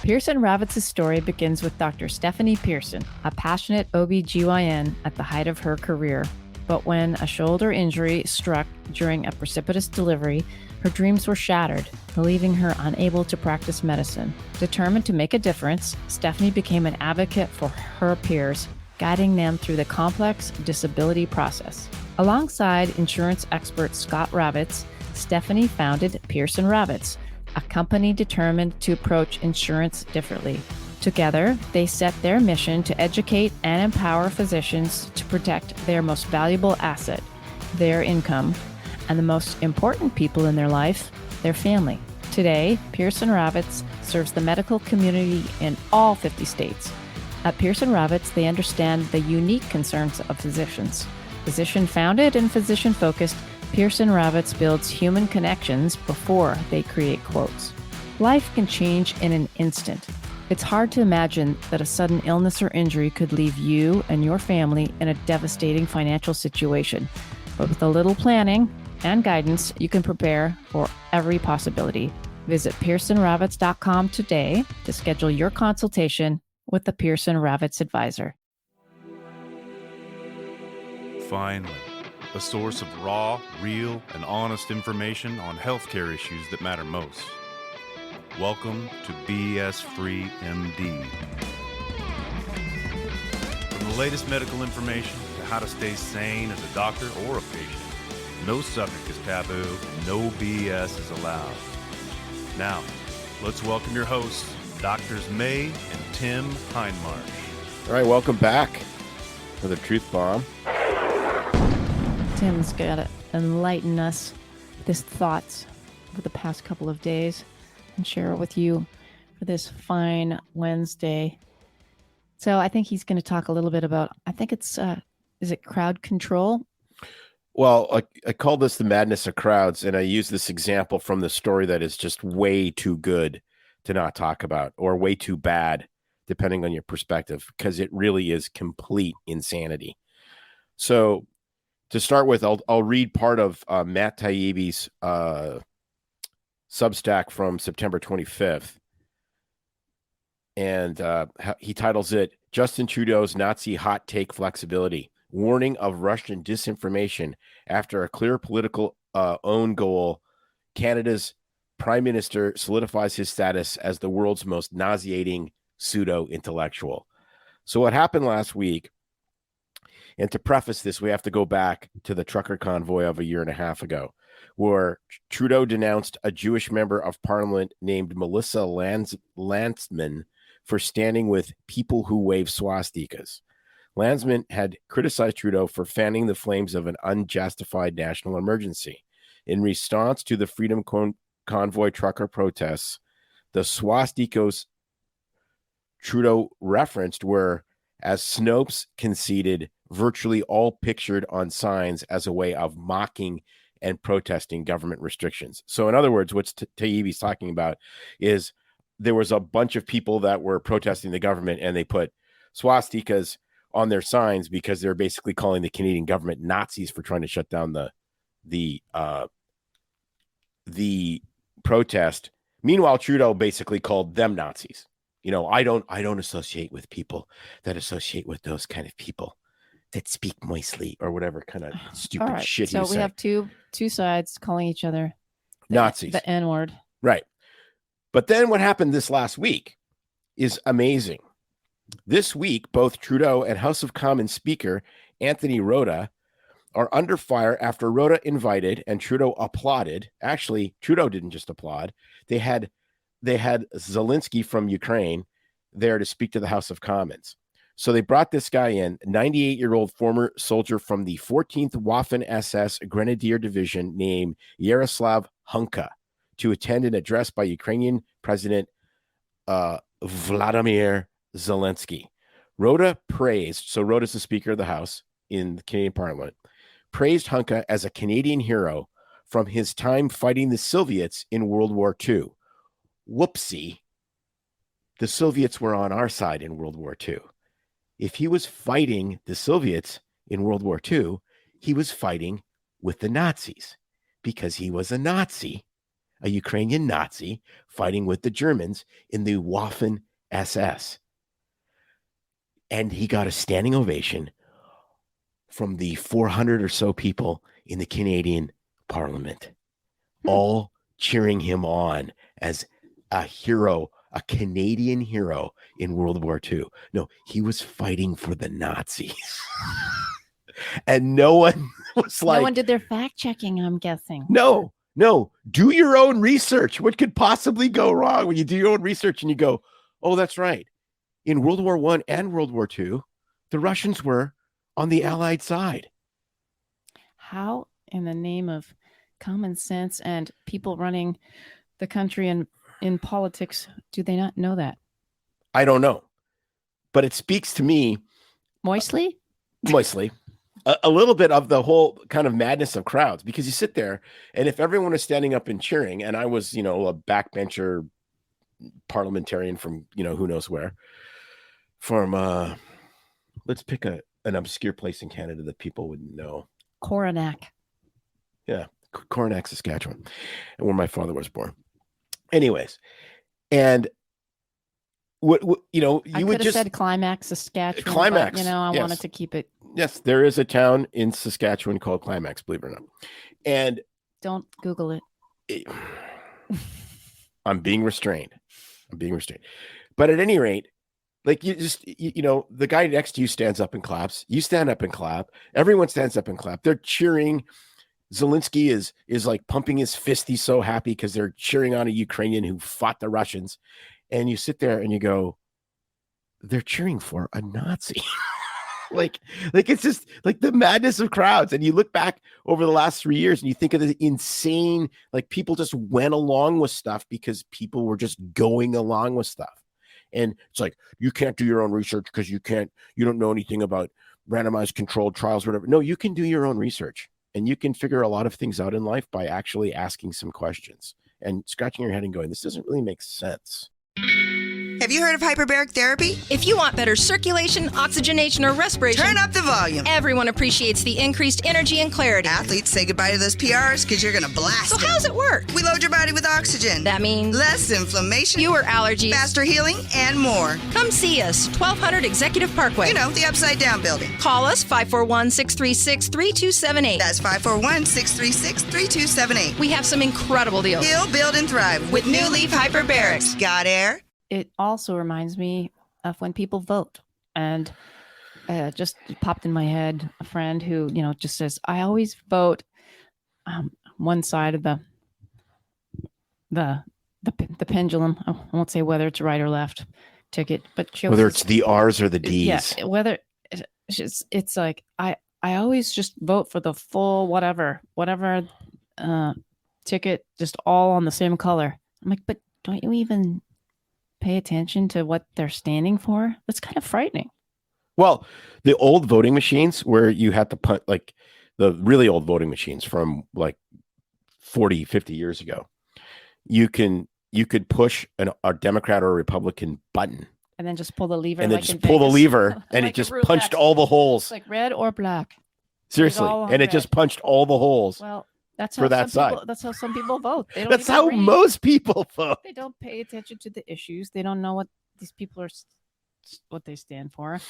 Pearson Ravitz' story begins with Dr. Stephanie Pearson, a passionate OB-GYN at the height of her career. But when a shoulder injury struck during a precipitous delivery, her dreams were shattered, leaving her unable to practice medicine. Determined to make a difference, Stephanie became an advocate for her peers, guiding them through the complex disability process. Alongside insurance expert Scott Ravitz, Stephanie founded Pearson Ravitz, a company determined to approach insurance differently. Together, they set their mission to educate and empower physicians to protect their most valuable asset, their income, and the most important people in their life, their family. Today, Pearson Ravitz serves the medical community in all 50 states. At Pearson Ravitz, they understand the unique concerns of physicians. Physician-founded and physician-focused, Pearson Ravitz builds human connections before they create quotes. Life can change in an instant. It's hard to imagine that a sudden illness or injury could leave you and your family in a devastating financial situation. But with a little planning and guidance, you can prepare for every possibility. Visit PearsonRavitz.com today to schedule your consultation with the Pearson Ravitz advisor. Finally, a source of raw, real, and honest information on healthcare issues that matter most. Welcome to BS Free MD. From the latest medical information to how to stay sane as a doctor or a patient, no subject is taboo, no BS is allowed. Now, let's welcome your hosts, Doctors May and Tim Hindmarsh. All right, welcome back for the Truth Bomb. Tim's got to enlighten us with his thoughts over the past couple of days and share it with you for this fine Wednesday. So I think he's going to talk a little bit about, I think it's, is it crowd control? Well, I call this the madness of crowds, and I use this example from the story that is just way too good to not talk about, or way too bad, depending on your perspective, because it really is complete insanity. So to start with, I'll read part of Matt Taibbi's Substack from September 25th. And he titles it, Justin Trudeau's Nazi Hot Take Flexibility, Warning of Russian Disinformation After a Clear Political Own Goal. Canada's Prime Minister solidifies his status as the world's most nauseating pseudo-intellectual. So what happened last week, and to preface this, we have to go back to the trucker convoy of a year and a half ago, where Trudeau denounced a Jewish member of parliament named Melissa Landsman for standing with people who wave swastikas. Landsman had criticized Trudeau for fanning the flames of an unjustified national emergency. In response to the Freedom Convoy trucker protests, the swastikas Trudeau referenced were, as Snopes conceded, virtually all pictured on signs as a way of mocking and protesting government restrictions. So in other words, what Taibbi's talking about is there was a bunch of people that were protesting the government, and they put swastikas on their signs because they're basically calling the Canadian government Nazis for trying to shut down the protest. Meanwhile, Trudeau basically called them Nazis. You know, I don't associate with people that associate with those kind of people that speak moistly, or whatever kind of stupid shit he was saying. So we have two sides calling each other Nazis. The N-word. Right. But then what happened this last week is amazing. This week, both Trudeau and House of Commons Speaker Anthony Rota are under fire after Rota invited and Trudeau applauded. Actually, Trudeau didn't just applaud. They had Zelensky from Ukraine there to speak to the House of Commons. So they brought this guy in, 98-year-old former soldier from the 14th Waffen-SS Grenadier Division named Yaroslav Hunka, to attend an address by Ukrainian President Vladimir Zelensky. Rota praised, so Rota's the Speaker of the House in the Canadian Parliament, praised Hunka as a Canadian hero from his time fighting the Soviets in World War II. Whoopsie. The Soviets were on our side in World War II. If he was fighting the Soviets in World War II, he was fighting with the Nazis because he was a Nazi a Ukrainian Nazi fighting with the Germans in the Waffen SS. And he got a standing ovation from the 400 or so people in the Canadian Parliament, all cheering him on as a hero, a Canadian hero in World War II. No, he was fighting for the Nazis. And no one was like... No one did their fact checking, I'm guessing. No. Do your own research. What could possibly go wrong when you do your own research and you go, oh, that's right. In World War I and World War II, the Russians were on the Allied side. How, in the name of common sense and people running the country and in politics, do they not know that? I don't know. But it speaks to me... Moistly, a little bit of the whole kind of madness of crowds, because you sit there and if everyone is standing up and cheering, and I was, a backbencher parliamentarian from, who knows where, from, let's pick an obscure place in Canada that people wouldn't know. Coronach. Yeah. Coronach, Saskatchewan, and where my father was born. Anyways. And what you would just said Climax, Saskatchewan. Climax. But, I yes. wanted to keep it. Yes, there is a town in Saskatchewan called Climax, believe it or not. And don't Google it. I'm being restrained. But at any rate, like you just, the guy next to you stands up and claps. You stand up and clap. Everyone stands up and clap. They're cheering. Zelensky is like pumping his fist. He's so happy because they're cheering on a Ukrainian who fought the Russians. And you sit there and you go, they're cheering for a Nazi. like it's just like the madness of crowds. And you look back over the last 3 years and you think of the insane, like people just went along with stuff because people were just going along with stuff. And it's like, you can't do your own research because you don't know anything about randomized controlled trials, whatever. No, you can do your own research and you can figure a lot of things out in life by actually asking some questions and scratching your head and going, this doesn't really make sense. Have you heard of hyperbaric therapy? If you want better circulation, oxygenation, or respiration, turn up the volume. Everyone appreciates the increased energy and clarity. Athletes say goodbye to those PRs because you're going to blast So them. how's it work? We load your body with oxygen. That means less inflammation, fewer allergies, faster healing, and more. Come see us, 1200 Executive Parkway. The Upside Down building. Call us 541-636-3278. That's 541-636-3278. We have some incredible deals. Heal, build, and thrive with New Leaf Hyperbarics. Got air? It also reminds me of when people vote, and just popped in my head a friend who just says, I always vote one side of the pendulum. I won't say whether it's right or left ticket, but whether it's the R's or the D's. Yeah, whether it's like I always just vote for the full whatever ticket, just all on the same color. I'm like, but don't you even pay attention to what they're standing for? That's kind of frightening. Well, the old voting machines where you had to put, like the really old voting machines from like 40, 50 years ago, you could push a Democrat or a Republican button and then just pull the lever. And then just pull the lever and it just punched all the holes. It's like red or black. Seriously. And it just punched all the holes. Well, that's for that side. That's how some people vote. They don't that's how read. most people vote. They don't pay attention to the issues. They don't know what these people are, what they stand for.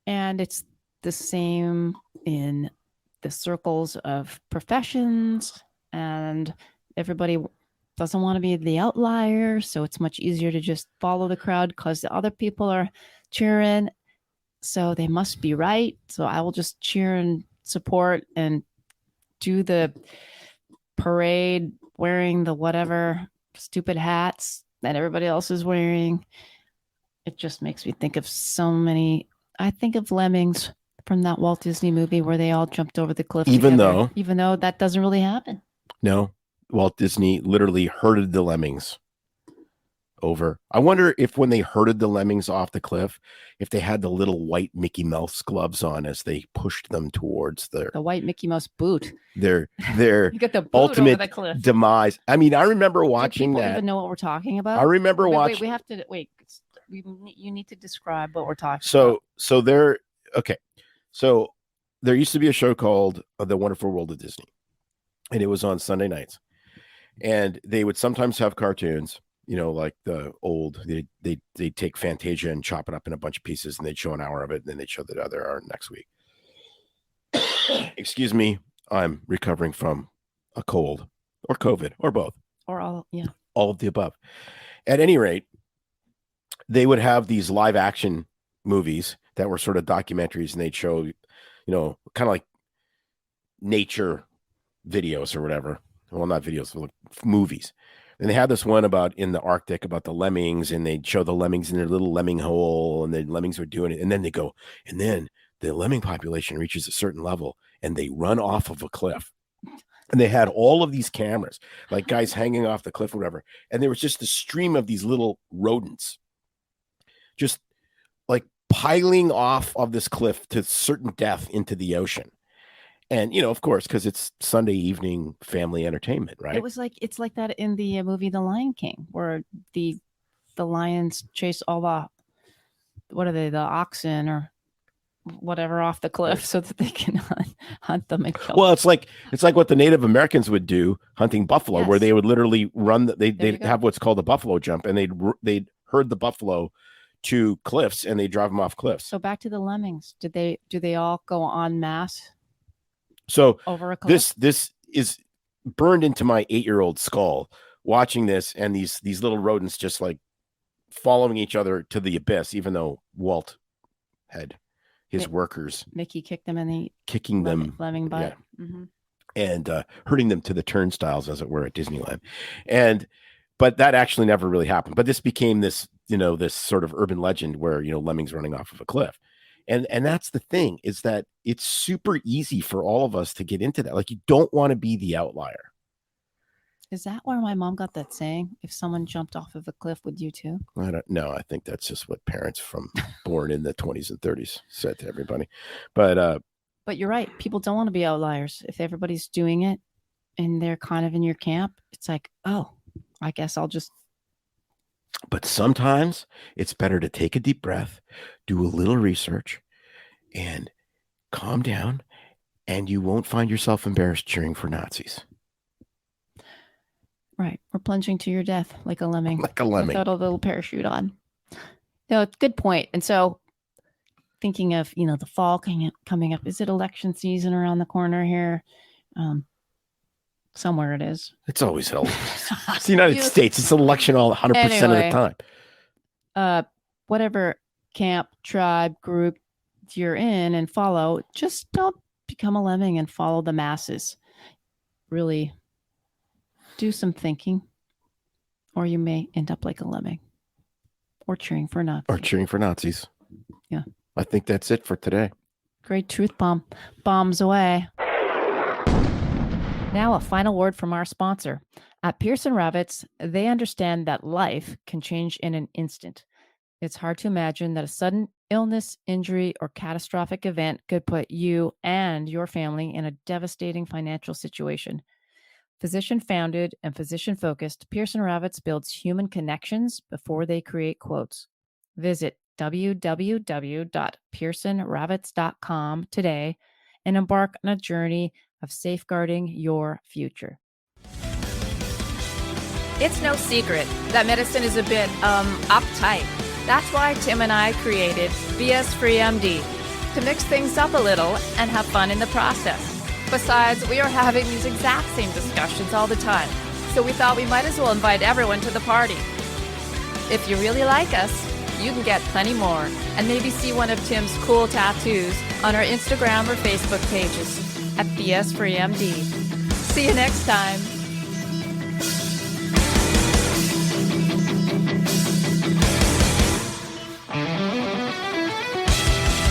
And it's the same in the circles of professions, and everybody doesn't want to be the outlier. So it's much easier to just follow the crowd because the other people are cheering. So they must be right. So I will just cheer and support and do the parade wearing the whatever stupid hats that everybody else is wearing. It just makes me think of so many. I think of Lemmings from that Walt Disney movie where they all jumped over the cliff even together, even though that doesn't really happen. No, Walt Disney literally herded the lemmings over. I wonder if when they herded the lemmings off the cliff, if they had the little white Mickey Mouse gloves on as they pushed them towards the white Mickey Mouse boot. Their you get the boot ultimate over the cliff. Demise. I mean, I remember watching Do people that. Even know what we're talking about? I remember watching. Wait, we have to wait. You need to describe what we're talking about. So there. Okay. So there used to be a show called The Wonderful World of Disney, and it was on Sunday nights. And they would sometimes have cartoons, like the old, they'd take Fantasia and chop it up in a bunch of pieces, and they'd show an hour of it, and then they'd show the other hour next week. Excuse me, I'm recovering from a cold or COVID or both. Or all, yeah. All of the above. At any rate, they would have these live action movies that were sort of documentaries, and they'd show, kind of like nature videos or whatever. Well, not videos, but movies. And they had this one about in the Arctic about the lemmings, and they'd show the lemmings in their little lemming hole, and the lemmings were doing it. And then they go, and then the lemming population reaches a certain level and they run off of a cliff. And they had all of these cameras, like guys hanging off the cliff or whatever. And there was just a stream of these little rodents just like piling off of this cliff to certain death into the ocean. And, of course, because it's Sunday evening family entertainment, right? It's like that in the movie The Lion King, where the lions chase all the oxen or whatever off the cliff so that they can hunt them and kill them. Well, it's like what the Native Americans would do hunting buffalo, where they would literally run. They'd have what's called a buffalo jump, and they'd herd the buffalo to cliffs, and they drive them off cliffs. So back to the lemmings. Do they all go en masse? So over a cliff? This is burned into my 8-year-old skull watching this, and these little rodents just like following each other to the abyss, even though Walt had his workers. Mickey kicked them in the lemming butt. Yeah. Mm-hmm. And herding them to the turnstiles, as it were, at Disneyland. But that actually never really happened. But this became this sort of urban legend where, lemmings running off of a cliff. And that's the thing, is that it's super easy for all of us to get into that. Like, you don't want to be the outlier. Is that where my mom got that saying? If someone jumped off of a cliff, would you too? I don't know. I think that's just what parents born in the 20s and 30s said to everybody. But you're right. People don't want to be outliers. If everybody's doing it and they're kind of in your camp, it's like, oh, I guess I'll just. But sometimes it's better to take a deep breath, do a little research, and calm down, and you won't find yourself embarrassed cheering for Nazis. Right. We're plunging to your death like a lemming. Like a lemming. Without a little parachute on. It's a good point. And so thinking of, the fall coming up, is it election season around the corner here? Somewhere it is. It's always held. It's the United States. It's an election all 100% of the time. Whatever camp, tribe, group you're in and follow, just don't become a lemming and follow the masses. Really do some thinking, or you may end up like a lemming or cheering for Nazis. Yeah. I think that's it for today. Great truth bomb. Bombs away. Now a final word from our sponsor. At Pearson Ravitz, they understand that life can change in an instant. It's hard to imagine that a sudden illness, injury, or catastrophic event could put you and your family in a devastating financial situation. Physician-founded and physician-focused, Pearson Ravitz builds human connections before they create quotes. Visit www.pearsonravitz.com today and embark on a journey of safeguarding your future. It's no secret that medicine is a bit, uptight. That's why Tim and I created BS Free MD, to mix things up a little and have fun in the process. Besides, we are having these exact same discussions all the time, so we thought we might as well invite everyone to the party. If you really like us, you can get plenty more and maybe see one of Tim's cool tattoos on our Instagram or Facebook pages at BS Free MD. See you next time.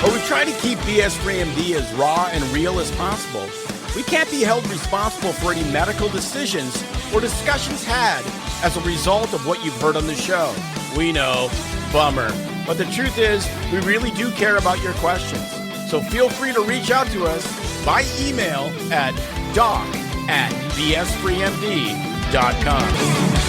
But we try to keep BS Free MD as raw and real as possible. We can't be held responsible for any medical decisions or discussions had as a result of what you've heard on the show. We know, bummer. But the truth is, we really do care about your questions. So feel free to reach out to us by email at doc@bsfreemd.com.